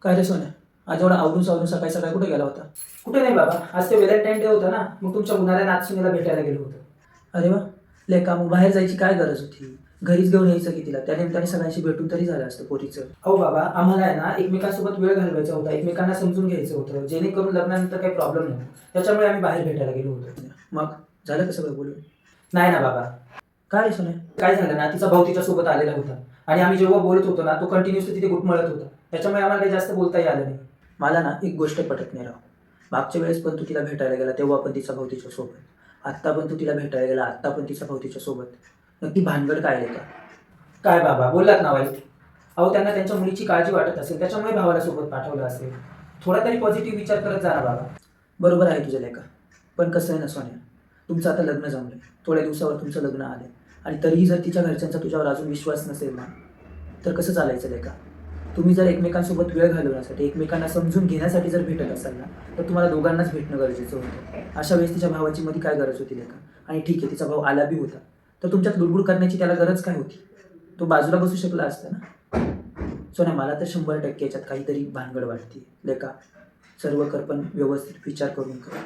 काय रे सोन्या, आज एवढा आवरून सावरून सकाळी सकाळी कुठे गेला होता? कुठे नाही बाबा, आज ते व्हॅलेंटाईन डे होता ना, मग तुमच्या उन्हाळ्या नाचणीला भेटायला गेलो होतो. अरे वा, लेका मग बाहेर जायची काय गरज होती? घरीच घेऊन यायचं की तिला, त्या निमित्ताने सगळ्यांशी भेटून तरी झालं असतं पोरीचं. अहो बाबा, आम्हाला आहे ना एकमेकांसोबत वेळ घालवायचा होता, एकमेकांना समजून घ्यायचं होतं, जेणेकरून लग्नानंतर काही प्रॉब्लेम नको. त्याच्यामुळे आम्ही बाहेर भेटायला गेलो होतो. मग झालं का सगळं बोलून? नाही ना बाबा, काय रे सोन्या? काय झालं ना, तिचा भाऊ तिच्या सोबत आलेला होता आणि आम्ही जेव्हा बोलत होतो ना, तो कंटिन्युअसली तिथे घुटमळत होता. त्याच्यामुळे आम्हाला काही जास्त बोलताही आलं नाही. मला ना एक गोष्ट पटत नाही राव. मागच्या वेळेस पण तू तिला भेटायला गेला तेव्हा पण तिचा भाऊ तिच्या सोबत, आत्ता पण तू तिला भेटायला गेला आत्ता पण तिचा भाऊ तिच्या सोबत. नक्की भानगड काय आहे का? काय बाबा बोललात ना वाईट. अहो, त्यांना त्यांच्या मुलीची काळजी वाटत असेल, त्याच्यामुळे भावाला सोबत पाठवलं असेल. थोडा तरी पॉझिटिव्ह विचार करत जा ना बाबा. बरोबर आहे तुझं लेका, पण कसं आहे ना सोन्या, तुमचं आता लग्न जमलंय, थोड्या दिवसावर तुमचं लग्न आलंय आणि तरीही जर तिच्या घरच्यांचा तुझ्यावर अजून विश्वास नसेल ना, तर कसं चालायचं लेका? तुम्ही जर एकमेकांसोबत वेळ घालवण्यासाठी, एकमेकांना समजून घेण्यासाठी जर भेटत असाल ना, तर तुम्हाला दोघांनाच भेटणं गरजेचं होतं. अशा वेळेस तिच्या भावाची मध्ये काय गरज होती लेका? आणि ठीक आहे, तिचा भाऊ आला बी होता, तर तुमच्यात लुडबुड करण्याची त्याला गरज काय होती? तो बाजूला बसू शकला असता ना. सोन्या, मला तर 100% याच्यात काहीतरी भानगड वाटते लेका. सर्व कर पण व्यवस्थित विचार करून कर.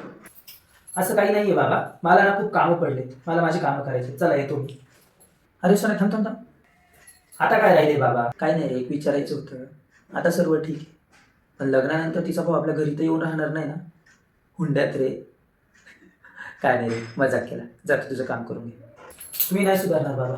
असं काही नाहीये बाबा, मला ना खूप कामं पडलेत, मला माझी कामं करायची. चला येतो मी. अरे सोन्या, थांब थांब थांब. आता काय राहिले बाबा? काय नाही रे, एक विचारायचं होतं. आता सर्व ठीक आहे, पण लग्नानंतर तिचा भाऊ आपल्या घरी तर येऊन राहणार नाही ना? हुंड्यात रे. काय नाही रे, मजाक केला. जा तू तुझं काम करून घे. तुम्ही नाही सुधारणार बाबा.